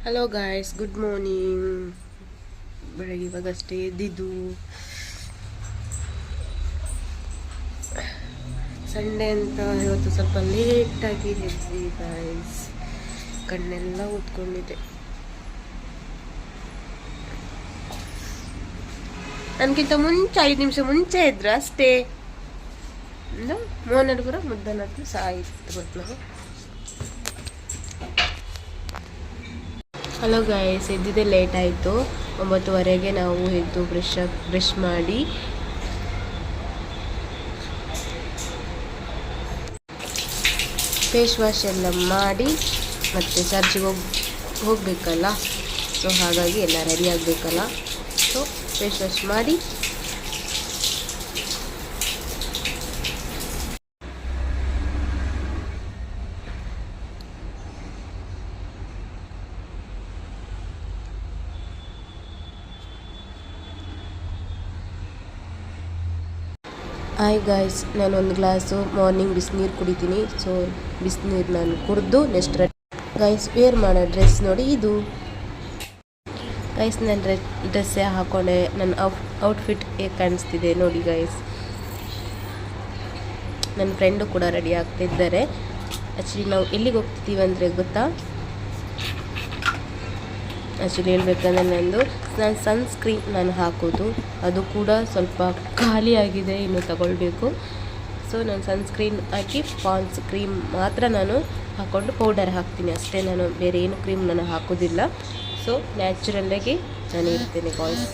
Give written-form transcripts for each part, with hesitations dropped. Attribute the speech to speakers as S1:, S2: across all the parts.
S1: Hello guys, good morning. ಬೆಳಗ್ಗೆ ಇವಾಗಷ್ಟೇ ಎದ್ದಿದ್ದು. Sunday ಅಂತ ಇವತ್ತು ಸ್ವಲ್ಪ ಲೇಟಾಗಿ ಎದ್ವಿ ಗಾಯ್ಸ್. ಕಣ್ಣೆಲ್ಲ ಊದ್ಕೊಂಡಿದ್ದೆ. ನನಗಿಂತ ಮುಂಚೆ 5 ನಿಮಿಷ ಮುಂಚೆ ಇದ್ರು ಅಷ್ಟೇ. ಮೋನರು ಕೂಡ ಮುದ್ದನದ್ದು ಸಾಯಿತು ಗೊತ್ತು. ಹಲೋ ಗಾಯ್ಸ್, ಎದ್ದಿದ್ದೆ ಲೇಟ್ ಆಯಿತು. 9:30ಗೆ ನಾವು ಎದ್ದು ಬ್ರಷ್ ಮಾಡಿ ಫೇಸ್ ವಾಶ್ ಎಲ್ಲ ಮಾಡಿ ಮತ್ತು ಚರ್ಚಿಗೆ ಹೋಗಬೇಕಲ್ಲ. ಸೊ ಹಾಗಾಗಿ ಎಲ್ಲ ರೆಡಿ ಆಗಬೇಕಲ್ಲ. ಸೊ ಫೇಸ್ ವಾಶ್ ಮಾಡಿ ಹಾಯ್ ಗಾಯ್ಸ್, ನಾನು ಒಂದು ಗ್ಲಾಸು ಮಾರ್ನಿಂಗ್ ಬಿಸಿನೀರು ಕುಡಿತೀನಿ. ಸೊ ಬಿಸಿನೀರು ನಾನು ಕುಡಿದು ನೆಕ್ಸ್ಟ್ ಗಾಯ್ಸ್ ವೇರ್ ಮಾಡೋ ಡ್ರೆಸ್ ನೋಡಿ ಇದು ಗೈಸ್. ನನ್ನ ಡ್ರೆಸ್ಸೇ ಹಾಕೊಂಡೆ. ನನ್ನ ಔಟ್ಫಿಟ್ ಹೇಗೆ ಕಾಣಿಸ್ತಿದೆ ನೋಡಿ ಗೈಸ್. ನನ್ನ ಫ್ರೆಂಡು ಕೂಡ ರೆಡಿ ಆಗ್ತಿದ್ದಾರೆ. ಆ್ಯಕ್ಚುಲಿ ನಾವು ಎಲ್ಲಿಗೆ ಹೋಗ್ತಿದ್ದೀವಿ ಅಂದರೆ ಗೊತ್ತಾ? ಆ್ಯಕ್ಚುಲಿ ಹೇಳ್ಬೇಕಂದ್ರೆ ನಾನು ಸನ್ಸ್ಕ್ರೀನ್ ನಾನು ಹಾಕೋದು ಅದು ಕೂಡ ಸ್ವಲ್ಪ ಖಾಲಿಯಾಗಿದೆ, ಇನ್ನು ತಗೊಳ್ಬೇಕು. ಸೊ ನಾನು ಸನ್ಸ್ಕ್ರೀನ್ ಹಾಕಿ ಪಾನ್ಸ್ ಕ್ರೀಮ್ ಮಾತ್ರ ನಾನು ಹಾಕ್ಕೊಂಡು ಪೌಡರ್ ಹಾಕ್ತೀನಿ ಅಷ್ಟೇ. ನಾನು ಬೇರೆ ಏನು ಕ್ರೀಮ್ ನಾನು ಹಾಕೋದಿಲ್ಲ. ಸೊ ನ್ಯಾಚುರಲ್ಲಾಗಿ ನಾನು ಇರ್ತೇನೆ ಗಾಯ್ಸ್.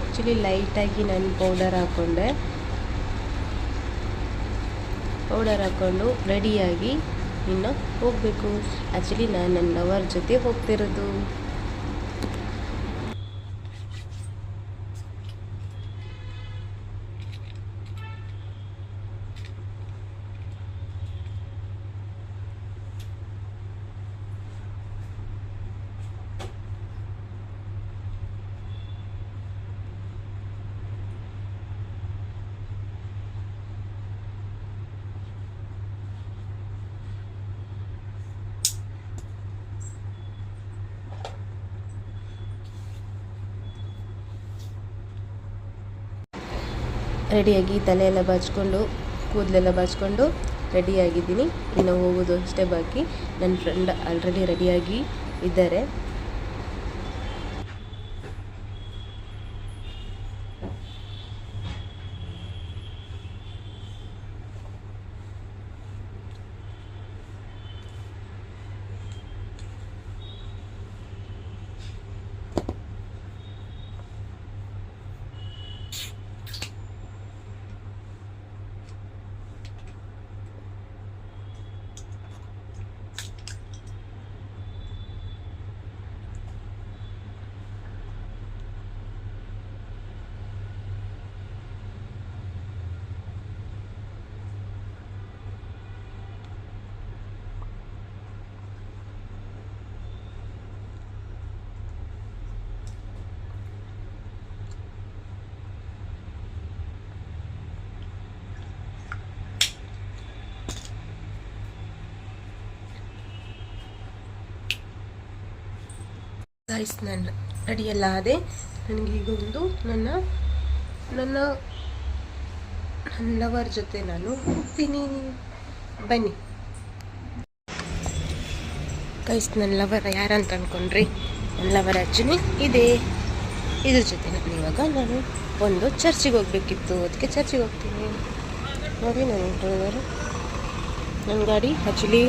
S1: ಆ್ಯಕ್ಚುಲಿ ಲೈಟಾಗಿ ನಾನು ಪೌಡರ್ ಹಾಕ್ಕೊಂಡು ರೆಡಿಯಾಗಿ ಇನ್ನು ಹೋಗಬೇಕು. ಆ್ಯಕ್ಚುಲಿ ನಾನು ನನ್ನ ಲವರ್ ಜೊತೆ ಹೋಗ್ತಿರೋದು. ರೆಡಿಯಾಗಿ ತಲೆಯೆಲ್ಲ ಬಾಚಿಕೊಂಡು ಕೂದಲೆಲ್ಲ ಬಾಚಿಕೊಂಡು ರೆಡಿಯಾಗಿದ್ದೀನಿ. ಇನ್ನು ಹೋಗೋದು ಅಷ್ಟೇ ಬಾಕಿ. ನನ್ನ ಫ್ರೆಂಡ್ ಆಲ್ರೆಡಿ ರೆಡಿಯಾಗಿ ಇದ್ದಾರೆ. ಗೈಸ್, ನಾನು ರೆಡಿಯೆಲ್ಲ ಆದೆ. ನನಗೆ ಈಗ ಒಂದು ನನ್ನ ಲವರ್ ಜೊತೆ ನಾನು ಹೋಗ್ತೀನಿ. ಬನ್ನಿ ಗೈಸ್. ನನ್ನ ಲವರ್ ಯಾರಂತ ಅಂದ್ಕೊಂಡ್ರಿ? ನನ್ನ ಲವರ್ ಆ್ಯಕ್ಚುಲಿ ಇದೆ. ಇದ್ರ ಜೊತೆ ಇವಾಗ ನಾನು ಒಂದು ಚರ್ಚಿಗೆ ಹೋಗಬೇಕಿತ್ತು, ಅದಕ್ಕೆ ಚರ್ಚಿಗೆ ಹೋಗ್ತೀನಿ. ನೋಡಿ ನಾನು ಹೇಳಿದರು ನನ್ನ ಗಾಡಿ ಆ್ಯಕ್ಚುಲಿ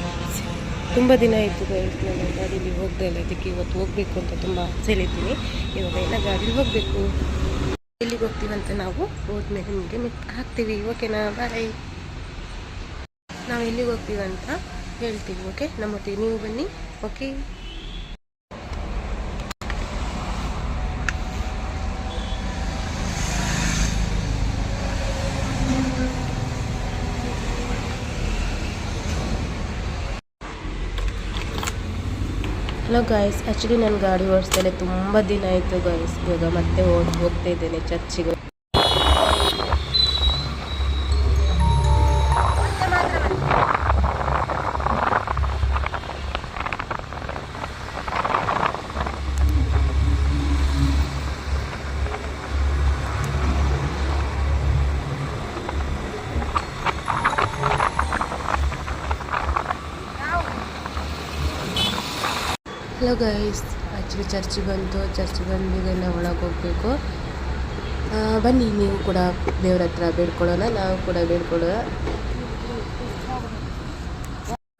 S1: ತುಂಬ ದಿನ ಆಯಿತು ನಾನು ಗಾಡೀಲಿ ಹೋಗದೆ ಇಲ್ಲ, ಅದಕ್ಕೆ ಇವತ್ತು ಹೋಗಬೇಕು ಅಂತ ತುಂಬ ಆಸೆಲಿದ್ದೀನಿ. ಇವಾಗ ಎಲ್ಲ ಗಾಡೀಲಿ ಹೋಗಬೇಕು. ಎಲ್ಲಿಗೆ ಹೋಗ್ತೀವಂತ ನಾವು ಹೋದ್ಮೇಲೆ ನಿಮಗೆ ಹಾಕ್ತೀವಿ. ಓಕೆನಾ? ಬಾಯ್. ನಾವು ಎಲ್ಲಿಗೆ ಹೋಗ್ತೀವಂತ ಹೇಳ್ತೀವಿ. ಓಕೆ, ನಮ್ಮೊಟ್ಟಿಗೆ ನೀವು ಬನ್ನಿ. ಓಕೆ, ಹಲೋ ಗಾಯ್ಸ್, ಆ್ಯಕ್ಚುಲಿ ನಾನು ಗಾಡಿ ಓಡಿಸ್ತಾನೆ ತುಂಬ ದಿನ ಆಯಿತು ಗಾಯ್ಸ್. ಇವಾಗ ಮತ್ತೆ ಹೋಗ್ತಾ ಇದ್ದೇನೆ ಚರ್ಚಿಗೆ. ಹಲೋ ಗೈಸ್, ಆ್ಯಕ್ಚುಲಿ ಚರ್ಚಿಗೆ ಬಂದು ಈಗ ನಾವು ಒಳಗೆ ಹೋಗಬೇಕು. ಬನ್ನಿ, ನೀವು ಕೂಡ ದೇವ್ರ ಹತ್ರ ಬೇಡ್ಕೊಳ್ಳೋಣ, ನಾವು ಕೂಡ ಬೇಡ್ಕೊಳ್ಳೋಣ.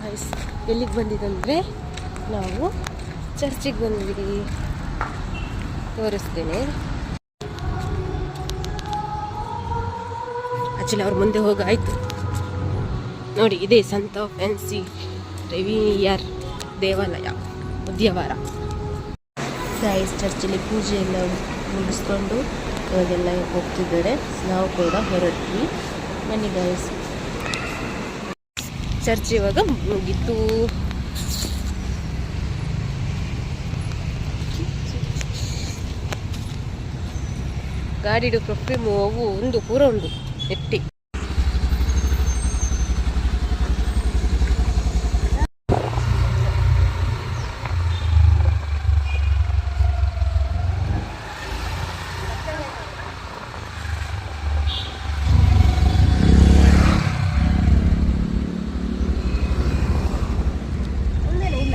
S1: ಗೈಸ್, ಎಲ್ಲಿಗೆ ಬಂದಿದ್ದಂದರೆ ನಾವು ಚರ್ಚಿಗೆ ಬಂದ್ವಿ. ತೋರಿಸ್ತೇನೆ. ಆ್ಯಕ್ಚುಲಿ ಅವ್ರ ಮುಂದೆ ಹೋಗಾಯಿತು ನೋಡಿ. ಇದೇ ಸಂತ ಫ್ಯಾನ್ಸಿ ರೆವಿಯರ್ ದೇವಾಲಯ, ಉದ್ಯಾವರ. ಗೈಸ್, ಚರ್ಚಲ್ಲಿ ಪೂಜೆ ಎಲ್ಲ ಮುಗಿಸ್ಕೊಂಡು ಇವಾಗೆಲ್ಲ ಹೋಗ್ತಿದ್ದಾರೆ. ನಾವು ಕೂಡ ಹೊರಟ್ವಿ. ಬನ್ನಿ ಗೈಸ್, ಚರ್ಚ್ ಇವಾಗ ಮುಗೀತು. ಗಾಡಿಡು ಪ್ರೊಫೆ ಮೂವು ಒಂದು ಪೂರ ಉಂಡು ಎಟ್ಟಿ.